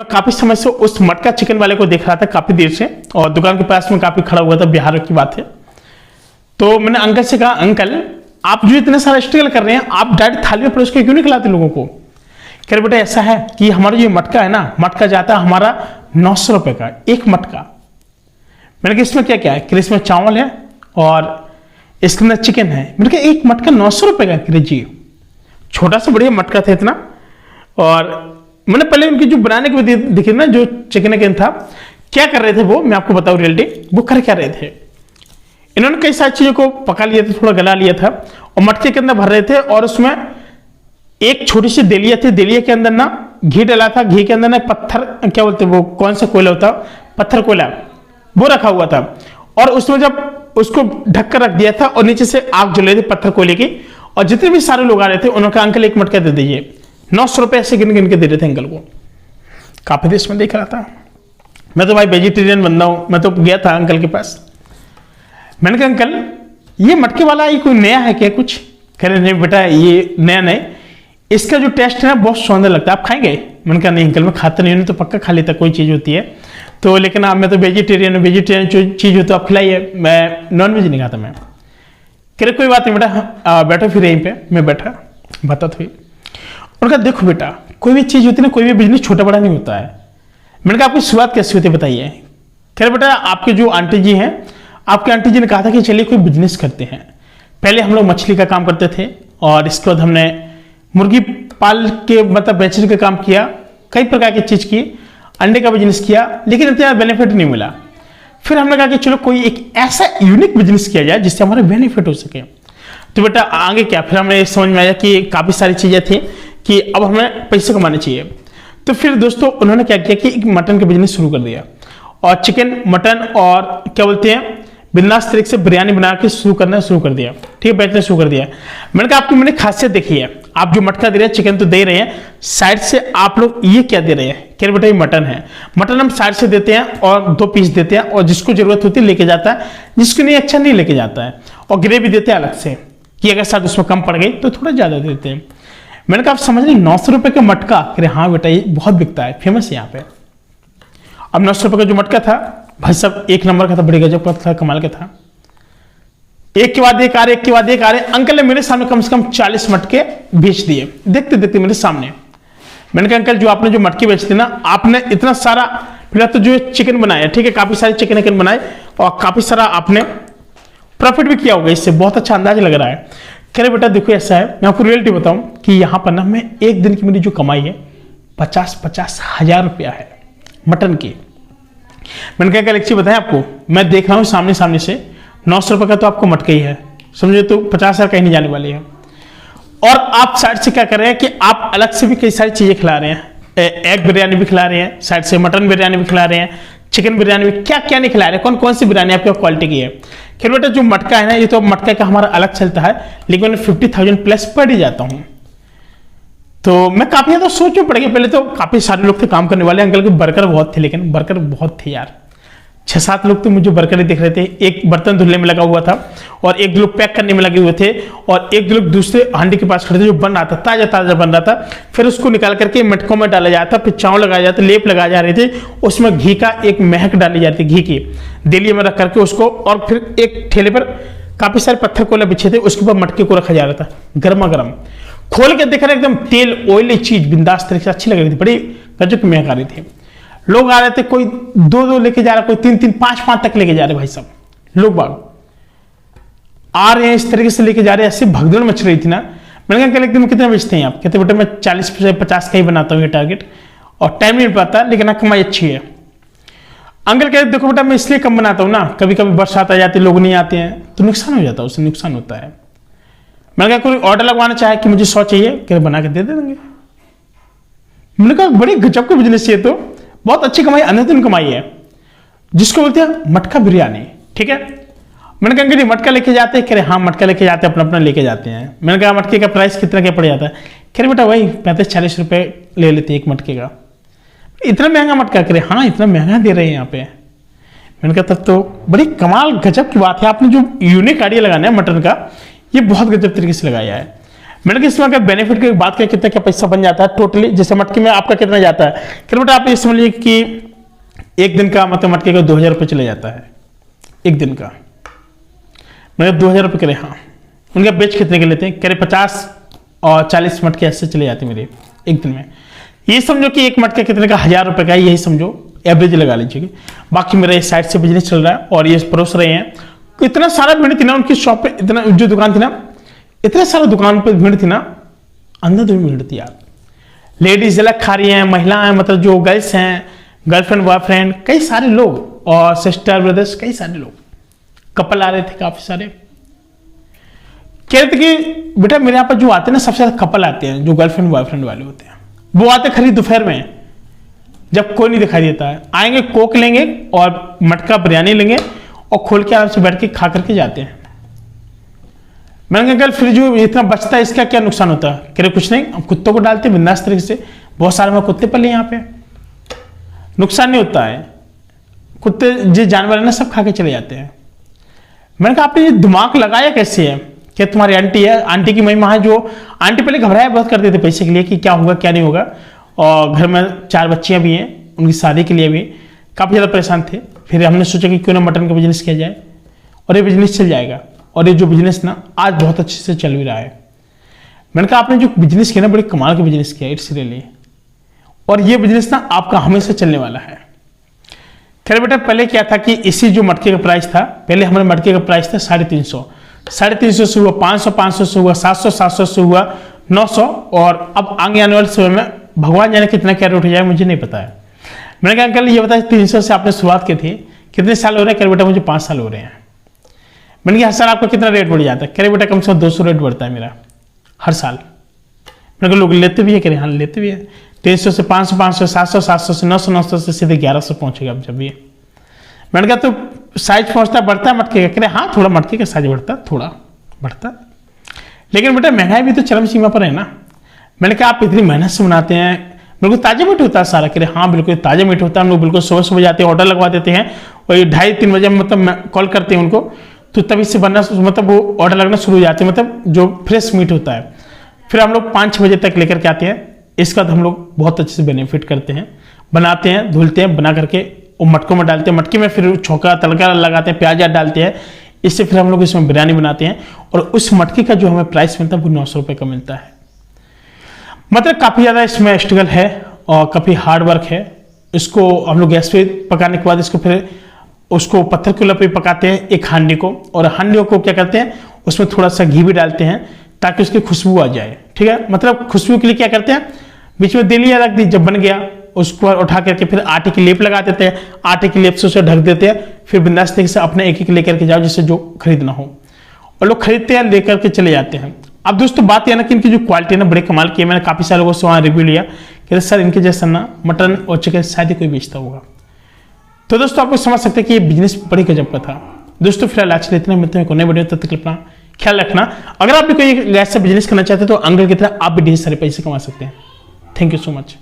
काफी समय से उस मटका चिकन वाले को देख रहा था काफी देर से, और दुकान के पास में काफी खड़ा हुआ था, बिहार की बात है। तो मैंने अंकल से कहा, अंकल आप जो इतने सारा स्ट्रगल कर रहे हैं, आप डायरेक्ट थाली में परोस के क्यों नहीं खिलाते लोगों को? कह रहे बेटा ऐसा है कि हमारा जो मटका है ना, मटका जाता है हमारा 900 रुपए का एक मटका। मैंने कहा इसमें क्या क्या है? कि इसमें चावल है और इसके अंदर चिकन है। मैंने कहा एक मटका 900 रुपए का? कह जी, छोटा सा बढ़िया मटका था इतना। और मैंने पहले उनकी जो बनाने की दिखी ना, जो चिकन कैन था, क्या कर रहे थे वो मैं आपको बताऊं रियलिटी। वो कर क्या रहे थे, इन्होंने कई सारी चीजों को पका लिया था, थोड़ा गला लिया था और मटके के अंदर भर रहे थे। और उसमें एक छोटी सी देलिया थी, देलिया के अंदर ना घी डाला था, घी के अंदर ना पत्थर, क्या बोलते वो कौन सा कोयला होता, पत्थर कोयला, वो रखा हुआ था। और उसमें जब उसको ढक कर रख दिया था और नीचे से आग जल रही थी पत्थर कोयले की। और जितने भी सारे लोग आ रहे थे उन्होंने कहा अंकल एक मटका दे दीजिए। 900 रुपए ऐसे गिन गिन के दे रहे थे अंकल को। काफी देश में देख रहा था। मैं तो भाई वेजिटेरियन बंदा हूं। मैं तो गया था अंकल के पास, मैंने कहा अंकल ये मटके वाला ये कोई नया है क्या कुछ? कह रहे नहीं बेटा ये नया नहीं, इसका जो टेस्ट है ना बहुत सुंदर लगता है, आप खाएंगे? मैंने कहा नहीं अंकल मैं खाता नहीं हूं, तो पक्का खा लेता कोई चीज होती है तो, लेकिन आप मैं तो वेजिटेरियन हूँ, वेजिटेरियन जो चीज हो तो आप खिलाइए, मैं नॉन वेज नहीं खाता मैं। कह रहे कोई बात नहीं बेटा, बैठो फिर यहीं पे। मैं बैठा, बता थी। उनका देखो बेटा कोई भी चीज होती है ना, कोई भी बिजनेस छोटा बड़ा नहीं होता है। मैंने कहा आपकी शुरुआत कैसे होती है बताइए? कह रहे बेटा आपके जो आंटी जी हैं, आपके आंटी जी ने कहा था कि चलिए कोई बिजनेस करते हैं। पहले हम लोग मछली का काम करते थे और इसके बाद हमने मुर्गी पाल के मतलब बेचने का काम किया, कई प्रकार की चीज की, अंडे का बिजनेस किया, लेकिन इतना बेनिफिट नहीं मिला। फिर हमने कहा कि चलो कोई एक ऐसा यूनिक बिजनेस किया जाए जिससे हमारा बेनिफिट हो सके। तो बेटा आगे क्या, फिर हमें समझ में आया कि काफी सारी चीजें थी कि अब हमें पैसे कमाने चाहिए। तो फिर दोस्तों उन्होंने क्या किया कि एक मटन का बिजनेस शुरू कर दिया, और चिकन मटन और क्या बोलते हैं बिंदास तरीके से बिरयानी बना के शुरू कर दिया। ठीक है, बेचना शुरू कर दिया। मैंने कहा आपकी मैंने खासियत देखी है, आप जो मटका दे रहे हैं, चिकन तो दे रहे हैं, साइड से आप लोग ये क्या दे रहे हैं? कह रहे बेटा ये मटन है। मटन हम साइड से देते हैं और 2 पीस देते हैं, और जिसको जरूरत होती है लेके जाता है, जिसको नहीं अच्छा नहीं लेके जाता है। और ग्रेवी देते हैं अलग से कि अगर शायद उसमें कम पड़ गई तो थोड़ा ज्यादा देते हैं। मैंने कहा आप समझ रहे 900 रुपए का मटका? कह रहे हाँ बेटा ये बहुत बिकता है, फेमस है यहाँ पे। अब 900 रुपए का जो मटका था भाई साहब एक नंबर का था, बड़ी गजब का था, कमाल का था। एक के बाद एक आ रहे, एक के बाद एक आ रहे। अंकल ने मेरे सामने कम से कम 40 मटके बेच दिए, देखते देखते मेरे सामने। मैंने कहा अंकल जो आपने जो मटके बेचते ना, आपने इतना सारा फिलहाल तो जो चिकन बनाया, ठीक है, काफी सारे चिकन बनाए और काफी सारा आपने प्रॉफिट भी किया होगा इससे, बहुत अच्छा अंदाज लग रहा है। कह रहे बेटा देखो ऐसा है, मैं आपको रियलिटी बताऊं कि यहाँ पर ना मैं एक दिन की मेरी जो कमाई है 50-50 हजार रुपया है मटन की। मैंने कहा कल एक चीज बताएं आपको, मैं देख रहा हूँ सामने सामने से 900 रुपए का तो आपको मटका ही है, समझे, तो 50 हजार कहीं नहीं जाने वाली है। और आप साइड से क्या कर रहे हैं कि आप अलग से भी कई सारी चीजें खिला रहे हैं, एग बिरयानी भी खिला रहे हैं, साइड से मटन बिरयानी भी खिला रहे हैं, चिकन बिरयानी भी, क्या क्या नहीं खिला रहे हैं, कौन कौन सी बिरयानी आपके क्वालिटी की है। खैर बेटा जो मटका है ना, ये तो मटका का हमारा अलग चलता है, लेकिन मैं 50,000 प्लस पर ही जाता हूं। तो मैं काफी ज्यादा सोच में पड़ गया। पहले तो काफी सारे लोग थे काम करने वाले, अंकल के वर्कर बहुत थे, लेकिन वर्कर बहुत थे यार, 6-7 लोग तो मुझे वर्कर ही दिख रहे थे। एक बर्तन धुलने में लगा हुआ था और एक लोग पैक करने में लगे हुए थे और एक लोग दूसरे हांडी के पास खड़े थे जो बन रहा था, ताजा ताजा बन रहा था। फिर उसको निकाल करके मटकों में डाला जाता, फिर चावल लगाया जाता, लेप लगाए जा रहे थे, उसमें घी का एक महक डाली जाती, घी की देलिए में रख करके उसको, और फिर एक ठेले पर काफी सारे पत्थर कोयला बिछे थे, उसके ऊपर मटके को रखा जा रहा था गर्मा गर्म। खोल के देख रहे एकदम तेल ऑयली चीज बिंदास तरीके से अच्छी लग रही थी, बड़ी गजब की महक आ रही थी। लोग आ रहे थे, कोई 2-2 लेके जा रहा, कोई 3-3, 5-5 तक लेके जा रहे भाई साहब। लोग बाग आ रहे हैं इस तरीके से लेके जा रहे हैं, ऐसे भगदड़ मच रही थी ना। मैंने कहा एक दिन में कितना बेचते हैं आप? कहते बेटा मैं 40-50 का ही बनाता हूँ ये टारगेट, और टाइम नहीं पाता, लेकिन कमाई अच्छी है। अंकल कहते देखो बेटा मैं इसलिए कम बनाता हूँ ना, कभी कभी बरसात आ जाती है, लोग नहीं आते हैं तो नुकसान हो जाता है, उससे नुकसान होता है। मैंने कहा कोई ऑर्डर लगवाना चाहे कि मुझे 100 चाहिए, क्या बना के दे देंगे। मैंने कहा बड़ी गजब का बिजनेस है, तो बहुत अच्छी कमाई, अनंतन कमाई है, जिसको बोलते हैं मटका बिरयानी। ठीक है, मैंने कहा कि मटका लेके जाते हैं? कह रहे हाँ मटका लेके जाते हैं, अपना अपना लेके जाते हैं। मैंने कहा मटके का प्राइस कितना क्या पड़ जाता है? कह रहे बेटा वही 35-40 रुपए ले लेते हैं एक मटके का। इतना महंगा मटका? कह रहे हाँ इतना महंगा दे रहे हैं यहाँ पे। मैंने कहा तब तो बड़ी कमाल गजब की बात है, आपने जो यूनिक आइडिया लगाना है मटन का, ये बहुत गजब तरीके से लगाया है। मैंने कि इसमें अगर बेनिफिट की बात करें कितना क्या पैसा बन जाता है टोटली, जैसे मटके में आपका कितना जाता है, फिर बेटा आप ये समझ लीजिए कि एक दिन का मतलब मटके का 2000 रुपये चले जाता है एक दिन का। मतलब 2000 रुपये करे, हाँ उनका बेच कितने के लेते हैं, करे 50 और 40 मटके ऐसे चले जाते हैं मेरे एक दिन में। ये समझो कि एक मटका कितने का, 1000 रुपये का, यही समझो एवरेज लगा लीजिए। बाकी मेरा इस साइड से बिजनेस चल रहा है और ये परोस रहे हैं। इतना सारा भीड़ थी ना उनकी शॉप पे, इतना जो दुकान थी ना, इतने सारा दुकान पे भीड़ थी ना, अंदर भी भीड़ थी यार। लेडीज अलग खा रही हैं, महिलाएं मतलब जो गर्ल्स हैं, गर्लफ्रेंड बॉयफ्रेंड, कई सारे लोग, और सिस्टर ब्रदर्स, कई सारे लोग, कपल आ रहे थे काफी सारे। कह रहे थे कि बेटा मेरे यहाँ पर जो आते हैं ना, सबसे ज्यादा कपल आते हैं जो गर्लफ्रेंड बॉयफ्रेंड वाले होते हैं, वो आते खरीद दोपहर में जब कोई नहीं दिखाई देता है। आएंगे, कोक लेंगे और मटका बिरयानी लेंगे और खोल के आराम से बैठ के खा करके जाते हैं। मैंने कहा फिर जो इतना बचता है इसका क्या नुकसान होता है? कह रहे कुछ नहीं, हम कुत्तों को डालते हैं बिंदास तरीके से, बहुत सारे में कुत्ते पले यहाँ पे, नुकसान नहीं होता है। कुत्ते जो जानवर है ना सब खा के चले जाते हैं। मैंने कहा आपने ये दिमाग लगाया कैसे है? क्या तुम्हारी आंटी है, आंटी की महिमा है, जो आंटी पहले घबराया बहुत करते थे पैसे के लिए कि क्या होगा क्या नहीं होगा, और घर में 4 बच्चियां भी हैं, उनकी शादी के लिए भी काफ़ी ज़्यादा परेशान थे। फिर हमने सोचा कि क्यों ना मटन का बिजनेस किया जाए, और ये बिजनेस चल जाएगा। और ये जो बिजनेस ना आज बहुत अच्छे से चल भी रहा है। मैंने कहा आपने जो बिजनेस किया ना, बड़ी कमाल का बिजनेस किया, इट्स रियली, और ये बिजनेस ना आपका हमेशा चलने वाला है। खैर बेटा पहले क्या था कि इसी जो मटके का प्राइस था, पहले हमारे मटके का प्राइस था 350, 350 से हुआ 500, 500 से हुआ 700, 700 से हुआ 900, और अब आगे आने वाले समय में भगवान जाने कितना क्या रेट हो जाए मुझे नहीं पता है। मैंने कहा अंकल ये बताया 300 से आपने शुरुआत की थी, कितने साल हो रहे हैं? कह बेटा मुझे 5 साल हो रहे हैं। मैंने कहा हर साल आपका कितना रेट बढ़ जाता है? कह बेटा कम से कम 200 रेट बढ़ता है मेरा हर साल। मैंने कहा लोग लेते भी है? कह रहे हाँ लेते भी है। 300 से 500, 500 700, 700 से 900, 900 से सीधे 1100 पहुंचेगा अब जब ये। मैंने कहा तो साइज पहुंचता बढ़ता है मटके का? कह रहे हाँ थोड़ा मटके का साइज बढ़ता है, थोड़ा बढ़ता है, लेकिन बेटा महंगाई भी तो चरम सीमा पर है ना। मैंने कहा आप इतनी मेहनत से बनाते हैं, बिल्कुल ताजा मीट होता है सारा? कह रहे हाँ बिल्कुल ताजा मीट होता है, हम लोग बिल्कुल सुबह सुबह जाते हैं, ऑर्डर लगवा देते हैं, और 2:30-3 बजे मतलब कॉल करते हैं उनको, तो तभी से बनना मतलब वो ऑर्डर लगना शुरू हो जाते हैं, मतलब जो फ्रेश मीट होता है। फिर हम लोग 5-6 बजे तक लेकर के आते हैं। इसका तो हम लोग बहुत अच्छे से बेनिफिट करते हैं, बनाते हैं, धुलते हैं, बना करके वो मटकों में डालते हैं, मटके में फिर छौंका तड़का लगाते हैं, प्याज डालते हैं, इससे फिर हम लोग इसमें बिरयानी बनाते हैं। और उस मटके का जो हमें प्राइस मिलता है वो 900 रुपये का मिलता है। मतलब काफ़ी ज़्यादा इसमें स्ट्रगल है और काफ़ी हार्ड वर्क है। इसको हम लोग गैस पे पकाने के बाद इसको फिर उसको पत्थर के चूल्हे पे पकाते हैं एक हांडी को, और हांडी को क्या करते हैं उसमें थोड़ा सा घी भी डालते हैं ताकि उसकी खुशबू आ जाए। ठीक है, मतलब खुशबू के लिए क्या करते हैं, बीच में दलिया रख दी, जब बन गया उसको उठा करके फिर आटे की लेप लगा देते हैं, आटे की लेप से उसे ढक देते हैं, फिर बिंदास तरीके से अपने एक लेकर के जाओ जिससे जो खरीदना हो, और लोग खरीदते हैं लेकर के चले जाते हैं। अब दोस्तों बात यह ना कि इनकी जो क्वालिटी है ना बड़े कमाल की है। मैंने काफ़ी सारे लोगों से वहाँ रिव्यू लिया कि सर इनके जैसा ना मटन और चिकन शायद ही कोई बेचता होगा। तो दोस्तों आप लोग समझ सकते हैं कि ये बिजनेस बड़ी गजब का था। दोस्तों फिलहाल आज के लिए इतना, मिलते हैं कोई नए वीडियो, तब तक अपना ख्याल रखना। अगर आप भी कोई ऐसा बिजनेस करना चाहते हैं तो अंकल की तरह आप भी ढेर सारे पैसे कमा सकते हैं। Thank you so much.